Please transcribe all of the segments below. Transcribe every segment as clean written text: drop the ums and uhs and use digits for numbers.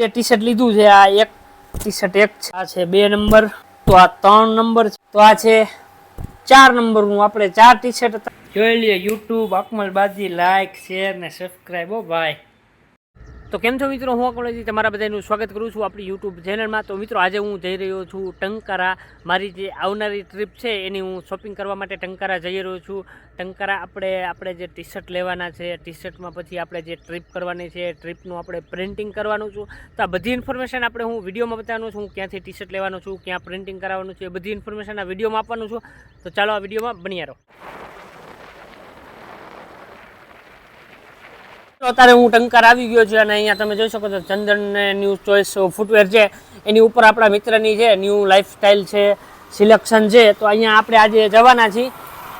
જે T shirt લીધું છે આ એક ટી શર્ટ એક છે, આ છે 2 નંબર, તો આ 3 નંબર છે, તો આ છે 4 નંબર નું. આપણે 4 ટી શર્ટ જોઈ લઈએ. યુટ્યુબ અકમલ બાજી, લાઈક શેર ને સબસ્ક્રાઈબ હો ભાઈ. તો કેમ છો મિત્રો, હું અકમલજી તમારા બધાનું સ્વાગત કરું છું આપણી યુટ્યુબ ચેનલમાં. તો મિત્રો આજે હું જઈ રહ્યો છું ટંકારા. મારી જે આવનારી ટ્રીપ છે એની હું શોપિંગ કરવા માટે ટંકારા જઈ રહ્યો છું. ટંકારા આપણે જે ટી શર્ટ લેવાના છે, ટી શર્ટમાં પછી આપણે જે ટ્રીપ કરવાની છે, ટ્રીપનું આપણે પ્રિન્ટિંગ કરવાનું છું. તો આ બધી ઇન્ફોર્મેશન આપણે હું વિડીયોમાં બતાવવાનું છું. હું ક્યાંથી ટી શર્ટ લેવાનું છું, ક્યાં પ્રિન્ટિંગ કરાવવાનું છે, એ બધી ઇન્ફોર્મેશન આ વિડીયોમાં આપવાનું છું. તો ચાલો આ વિડીયોમાં બન્યા રહો. અત્યારે હું ટંકારા આવી ગયો છું અને અહીંયા તમે જોઈ શકો છો ચંદન ન્યૂ ચોઇસ ફૂટવેર છે, એની ઉપર આપણા મિત્રની છે ન્યૂ લાઈફસ્ટાઈલ છે, સિલેક્શન છે. તો અહીંયા આપણે આજે જવાના છીએ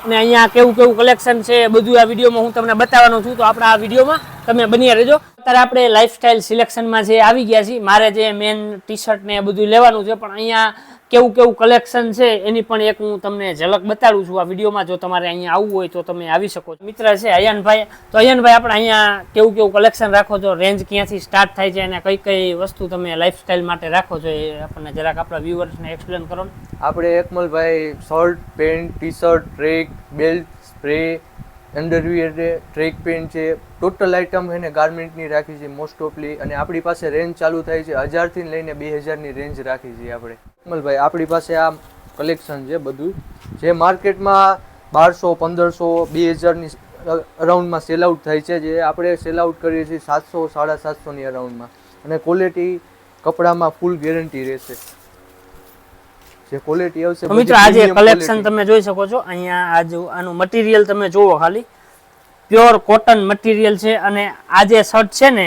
અને અહીંયા કેવું કલેક્શન છે બધું આ વિડીયોમાં હું તમને બતાવવાનો છું. તો આપણા આ વિડીયોમાં તમે બન્યા રહેજો. અત્યારે આપણે લાઈફસ્ટાઈલ સિલેક્શનમાં જે આવી ગયા છીએ. મારે જે મેન ટી શર્ટ ને બધું લેવાનું છે, પણ અહીંયા કેવું કલેક્શન છે એની પણ એક હું તમને ઝલક બતાડું છું આ વિડીયોમાં. જો તમારે અહીંયા આવવું હોય તો તમે આવી શકો છો. મિત્ર છે અયાનભાઈ. તો અયાનભાઈ આપણે અહીંયા કેવું કલેક્શન રાખો છો, રેન્જ ક્યાંથી સ્ટાર્ટ થાય છે અને કઈ વસ્તુ તમે લાઈફસ્ટાઈલ માટે રાખો છો એ આપણને જરાક આપણા વ્યુઅર્સને એક્સપ્લેન કરો ને. આપણે એકમલભાઈ shirt, pant, T shirt, track, belt, spray, underwear છે, ટ્રેક પેન્ટ છે, ટોટલ આઇટમ છે ને ગાર્મેન્ટની રાખી છે મોસ્ટ ઓફલી. અને આપણી પાસે રેન્જ ચાલુ થાય છે 1000 થી લઈને 2000ની રેન્જ રાખી છે આપણે. એકમલભાઈ આપણી પાસે આ કલેક્શન છે બધું જે માર્કેટમાં 1200, 1500, 2000ની અરાઉન્ડમાં સેલ આઉટ થાય છે, જે આપણે સેલ આઉટ કરીએ છીએ 700, 750ની અરાઉન્ડમાં. અને ક્વોલિટી કપડામાં ફૂલ ગેરંટી રહેશે. જે ક્વોલિટી આવશે મિત્રો આજે કલેક્શન તમે જોઈ શકો છો. અહીંયા આનું મટીરિયલ તમે જુઓ, ખાલી પ્યોર કોટન મટીરિયલ છે. અને આ જે શર્ટ છે ને,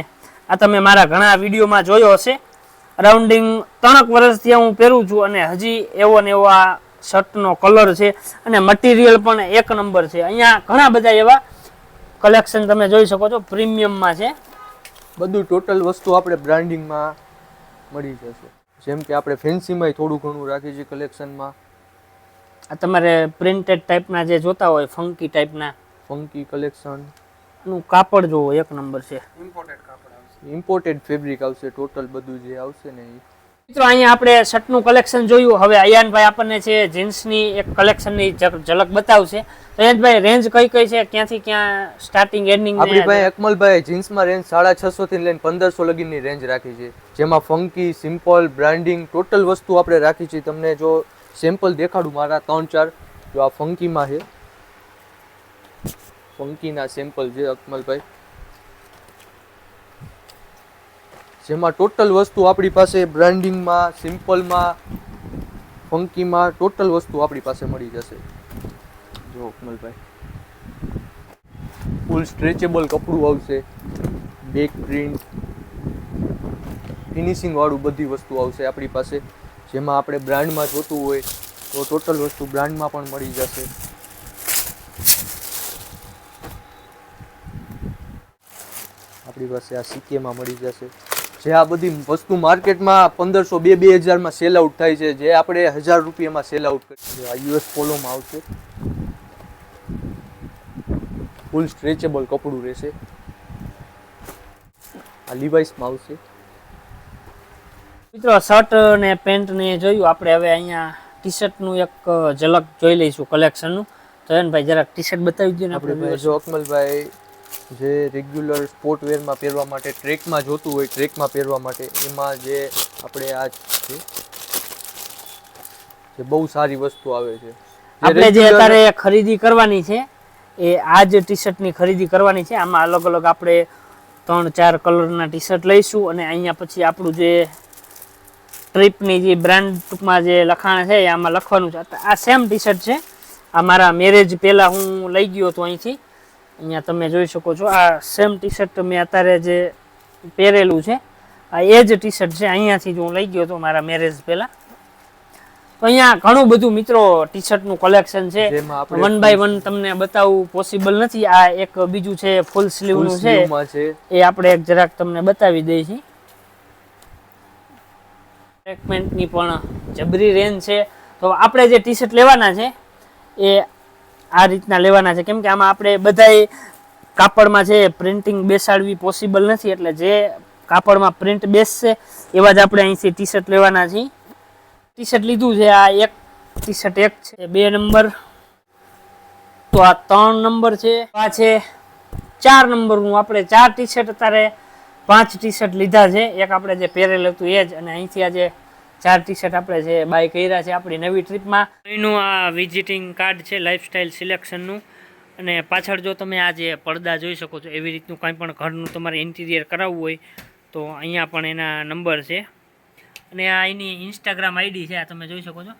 આ તમે મારા ઘણા વિડીયોમાં જોયો હશે. અરાઉન્ડિંગ 3 વર્ષથી હું પહેરું છું અને હજી એવો ને એવો આ શર્ટનો કલર છે અને મટીરિયલ પણ એક નંબર છે. અહીંયા ઘણા બધા એવા કલેક્શન તમે જોઈ શકો છો, પ્રીમિયમમાં છે બધું. ટોટલ વસ્તુ આપણે બ્રાન્ડિંગમાં મળી જશે. જેમ કે આપણે ફેન્સીમાં થોડું ઘણું રાખીએ છીએ કલેક્શનમાં. આ તમારે પ્રિન્ટેડ ટાઈપના જે જોતા હોય, ફંકી ટાઈપના, ફંકી કલેક્શન નું કાપડ જોવો એક નંબર છે. ઇમ્પોર્ટેડ ફેબ્રિક આવશે ટોટલ બધું જે આવશે ને એ. મિત્રો અહીંયા આપણે શર્ટનું કલેક્શન જોયું. હવે અયાનભાઈ આપણને છે જીન્સની એક કલેક્શનની ઝલક બતાવશે. તો અયાનભાઈ રેન્જ કઈ છે, ક્યાંથી ક્યાં સ્ટાર્ટિંગ એન્ડિંગ? આપણી ભાઈ અકમલભાઈ જીન્સમાં રેન્જ 650 થી લઈને 1500 લગીની રેન્જ રાખી છે, જેમાં ફંકી, સિમ્પલ, બ્રાન્ડિંગ ટોટલ વસ્તુ આપણે રાખી છે. તમને જો સેમ્પલ દેખાડું મારા 3-4, જો આ ફંકીમાં છે, ફંકીના સેમ્પલ છે અકમલભાઈ, જેમાં ટોટલ વસ્તુ આપણી પાસે બ્રાન્ડિંગમાં, સિમ્પલમાં, ફંકીમાં ટોટલ વસ્તુ આપણી પાસે મળી જશે. જો અકમલભાઈ ફૂલ સ્ટ્રેચેબલ કપડું આવશે, બેક પ્રિન્ટ, ફિનિશિંગ વાળું બધી વસ્તુ આવશે આપણી પાસે. જેમાં આપણે બ્રાન્ડમાં જોતું હોય તો ટોટલ વસ્તુ બ્રાન્ડમાં પણ મળી જશે. આપણી પાસે આ સીકેમાં મળી જશે. જે આ બધી વસ્તુ માર્કેટમાં 1500, 2000માં સેલ આઉટ થાય છે, જે આપણે 1000 રૂપિયામાં સેલ આઉટ કરીએ. આ યુએસ પોલોમાં આવશે, ફૂલ સ્ટ્રેચેબલ કપડું રહેશે. આ લિવાઇસમાં આવશે. મિત્રો શર્ટ ને પેન્ટ ને જોયું આપણે. હવે અહીંયા ટી શર્ટનું એક ઝલક જોઈ લઈશું કલેક્શનનું. તો એને ભાઈ જરાક ટી શર્ટ બતાવી દો ને આપણે. જો અકમલભાઈ જે રેગ્યુલર સ્પોર્ટ વેરમાં પહેરવા માટે, ટ્રેકમાં જોતું હોય ટ્રેકમાં પહેરવા માટે, એમાં જે આપણે આ છે જે બહુ સારી વસ્તુ આવે છે. આપણે જે અત્યારે ખરીદી કરવાની છે એ આ જ ટી શર્ટની ખરીદી કરવાની છે. આમાં અલગ અલગ આપણે 3-4 કલરના ટી શર્ટ લઈશું અને અહીંયા પછી આપણું જે ટ્રીપની જે બ્રાન્ડ ટૂંકમાં જે લખાણ છે એ આમાં લખવાનું છે. આ સેમ ટી શર્ટ છે. આ મારા મેરેજ પહેલા હું લઈ ગયો હતો અહીંથી. અહીંયા તમે જોઈ શકો છો આ સેમ ટી શર્ટ મેં અત્યારે જે પહેરેલું છે આ એ જ ટી શર્ટ છે. અહીંયાથી જ હું લઈ ગયો હતો મારા મેરેજ પહેલા. તો અહીંયા ઘણું બધું મિત્રો ટી શર્ટનું કલેક્શન છે. 1 બાય 1 તમને બતાવવું પોસિબલ નથી. આ એક બીજું છે ફૂલ સ્લીવનું છે, એ આપણે એક જરાક તમને બતાવી દઈએ છીએ. ટ્રેકમેન્ટની પણ જબરી રેન્જ છે. તો આપણે જે ટી શર્ટ લેવાના છે એ આ રીતના લેવાના છે, કેમ કે આમાં આપણે બધાય કાપડમાં છે પ્રિન્ટિંગ બેસાડવી પોસિબલ નથી. એટલે જે કાપડમાં પ્રિન્ટ બેસશે એવા જ આપણે અહીંથી ટી શર્ટ લેવાના છીએ. ટી શર્ટ લીધું છે, આ એક ટી શર્ટ એક છે, 2 નંબર, તો આ 3 નંબર છે, આ છે 4 નંબરનું. આપણે 4 ટી શર્ટ અત્યારે 5 ટી શર્ટ લીધા છે, એક આપણે જે પહેરેલું હતું એ જ, અને અહીંથી આજે 4 ટી શર્ટ આપણે જે બાય કર્યા છે આપણી નવી ટ્રીપમાં. એનું આ વિઝિટિંગ કાર્ડ છે લાઇફસ્ટાઇલ સિલેક્શનનું, અને પાછળ જો તમે આ જે પડદા જોઈ શકો છો એવી રીતનું કંઈ પણ ઘરનું તમારે ઇન્ટિરિયર કરાવવું હોય તો અહીંયા પણ એના નંબર છે. અને આ એની ઇન્સ્ટાગ્રામ આઈડી છે, આ તમે જોઈ શકો છો,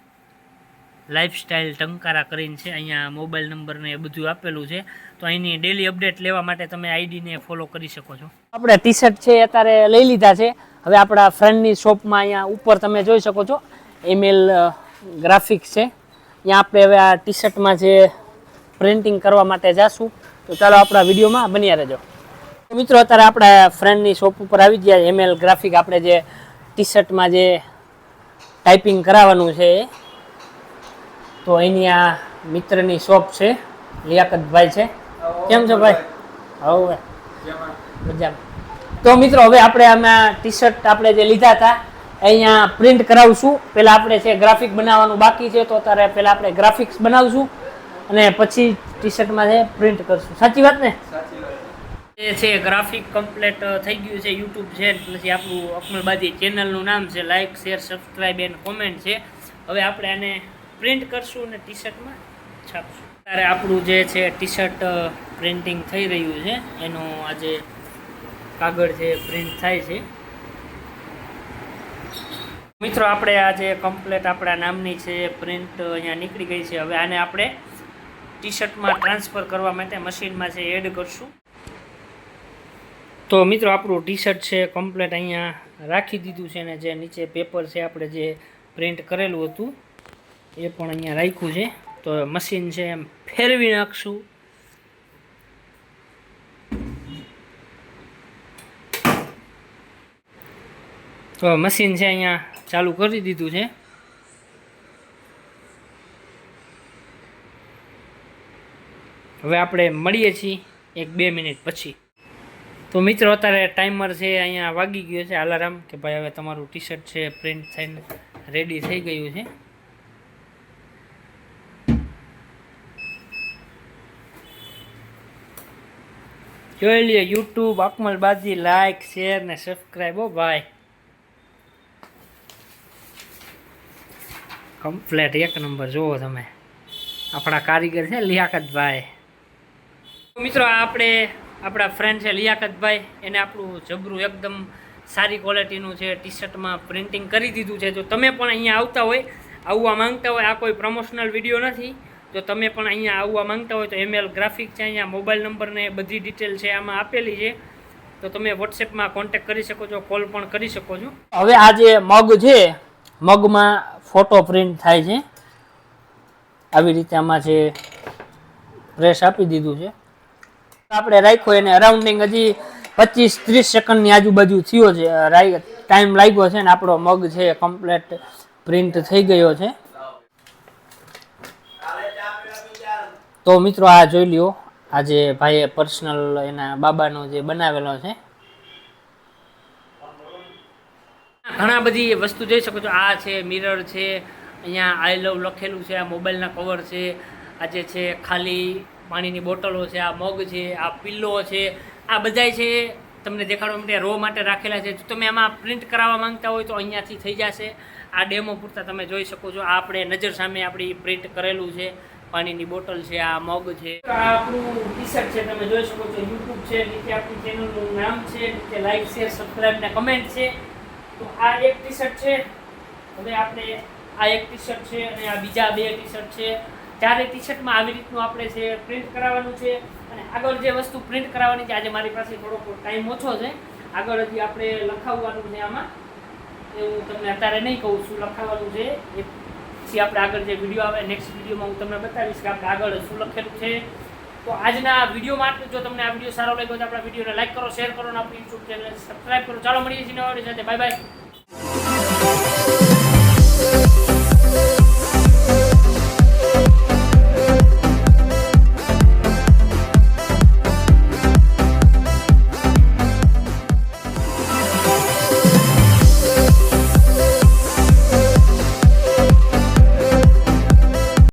લાઇફસ્ટાઇલ ટંકારા કરીને છે. અહીંયા મોબાઈલ નંબર ને એ બધું આપેલું છે, તો અહીંની ડેલી અપડેટ લેવા માટે તમે આઈડીને ફોલો કરી શકો છો. આપણે ટી શર્ટ છે અત્યારે લઈ લીધા છે. હવે આપણા ફ્રેન્ડની શોપમાં અહીંયા ઉપર તમે જોઈ શકો છો એમએલ ગ્રાફિક્સ છે, ત્યાં આપણે હવે આ ટી શર્ટમાં જે પ્રિન્ટિંગ કરવા માટે જાશું. તો ચાલો આપણા વિડીયોમાં બન્યા રહેજો. મિત્રો અત્યારે આપણા ફ્રેન્ડની શોપ ઉપર આવી ગયા. એમએલ ગ્રાફિક આપણે જે ટી શર્ટમાં જે ટાઈપિંગ કરાવવાનું છે, તો એની આ મિત્રની શોપ છે, લિયાકતભાઈ છે. કેમ છો ભાઈ? હવે મજામાં. તો મિત્રો હવે આપણે આમાં ટી શર્ટ આપણે જે લીધા હતા અહીંયા પ્રિન્ટ કરાવશું. પહેલાં આપણે છે ગ્રાફિક બનાવવાનું બાકી છે, તો અત્યારે પહેલાં આપણે ગ્રાફિક્સ બનાવશું અને પછી ટી શર્ટમાં છે પ્રિન્ટ કરશું. સાચી વાત ને? એ છે ગ્રાફિક કમ્પ્લીટ થઈ ગયું છે. યુટ્યુબ છે, પછી આપણું અકમલબાદી ચેનલનું નામ છે, like share subscribe and comment છે. હવે આપણે આને પ્રિન્ટ કરશું અને ટી શર્ટમાં છાપશું. ત્યારે આપણું જે છે ટી શર્ટ પ્રિન્ટિંગ થઈ રહ્યું છે, એનું આજે કાગળ છે પ્રિન્ટ થાય છે. મિત્રો આપણે આ જે કમ્પ્લીટ આપણા નામની છે પ્રિન્ટ અહીંયા નીકળી ગઈ છે. હવે આને આપણે ટી શર્ટમાં ટ્રાન્સફર કરવા માટે મશીનમાં છે એડ કરશું. તો મિત્રો આપણું ટી શર્ટ છે કમ્પ્લીટ અહીંયા રાખી દીધું છે, અને જે નીચે પેપર છે આપણે જે પ્રિન્ટ કરેલું હતું એ પણ અહીંયા રાખ્યું છે. તો મશીન છે એમ ફેરવી નાખશું. તો મશીન છે અહીંયા ચાલુ કરી દીધું છે. હવે આપણે મળીએ છીએ 1-2 મિનિટ પછી. તો મિત્રો અત્યારે ટાઈમર છે અહીંયા વાગી ગયો છે અલાર્મ, કે ભાઈ હવે તમારું ટી શર્ટ છે પ્રિન્ટ થઈને રેડી થઈ ગયું છે. જોઈ લે યુટ્યુબ અકમલબાજી, લાઈક શેર ને સબસ્ક્રાઈબ હો ભાઈ. કમ્પ્લેટ એક નંબર જુઓ તમે, આપણા કારીગર છે લિયાકતભાઈ. મિત્રો આપણે આપણા ફ્રેન્ડ છે લિયાકતભાઈ, એને આપણું જબરું એકદમ સારી ક્વોલિટીનું છે ટી શર્ટમાં પ્રિન્ટિંગ કરી દીધું છે. જો તમે પણ અહીંયા આવતા હોય, આવવા માંગતા હોય, આ કોઈ પ્રમોશનલ વિડીયો નથી, જો તમે પણ અહીંયા આવવા માંગતા હોય તો એમએલ ગ્રાફિક છે, અહીંયા મોબાઈલ નંબર ને બધી ડિટેલ છે આમાં આપેલી છે, તો તમે વોટ્સએપમાં કોન્ટેક્ટ કરી શકો છો, કોલ પણ કરી શકો છો. હવે આ જે મગ છે, મગમાં ફોટો પ્રિન્ટ થાય છે આવી રીતે. આમાં છે પ્રેસ આપી દીધું છે. આપણે રાખ્યો એને અરાઉન્ડિંગ હજી 25-30 સેકન્ડની આજુબાજુ થયો છે, ટાઈમ લાગ્યો છે, ને આપણો મગ છે કમ્પ્લીટ પ્રિન્ટ થઈ ગયો છે. તો મિત્રો આ જોઈ લ્યો, આજે ભાઈએ પર્સનલ એના બાબાનો જે બનાવેલો છે. ઘણા બધી વસ્તુ જોઈ શકો છો. આ છે મિરર છે, અહીંયા આઈ લવ લખેલું છે, આ મોબાઈલના કવર છે, આ જે છે ખાલી પાણીની બોટલો છે, આ મગ છે, આ પિલ્લો છે, આ બધાય છે તમને દેખાડવા માટે રો માટે રાખેલા છે. જો તમે આમાં પ્રિન્ટ કરાવવા માંગતા હોય તો અહીંયાથી થઈ જશે. આ ડેમો પૂરતા તમે જોઈ શકો છો. આ આપણે નજર સામે આપણી પ્રિન્ટ કરેલું છે, પાણીની બોટલ છે, આ મગ છે. આ આપણું ટી શર્ટ છે, તમે જોઈ શકો છો. યુટ્યુબ છે, નીચે આપણી ચેનલનું નામ છે, નીચે લાઈક શેર સબસ્ક્રાઈબ ને કમેન્ટ છે. તો આ એક ટી શર્ટ છે. હવે આપણે આ એક ટી શર્ટ છે અને આ બીજા 2 ટી શર્ટ છે. 4 ટી શર્ટમાં આવી રીતનું આપણે છે પ્રિન્ટ કરાવવાનું છે. અને આગળ જે વસ્તુ પ્રિન્ટ કરાવવાની છે, આજે મારી પાસે થોડોક ટાઈમ ઓછો છે, આગળ હજી આપણે લખાવવાનું છે આમાં, એ હું તમને અત્યારે નહીં કહું શું લખાવવાનું છે. એ પછી આપણે આગળ જે વિડીયો આવે નેક્સ્ટ વિડીયોમાં હું તમને બતાવીશ કે આપણે આગળ શું લખેલું છે. તો આજના વિડીયોમાં આટલું. જો તમને આ વિડીયો સારો લાગ્યો તો આપણા વિડીયોને લાઈક કરો, શેર કરો અને આપણી યુટ્યુબ ચેનલને સબસ્ક્રાઈબ કરો. ચાલો મળીએ છીએ નવા વિડીયો સાથે. Bye bye.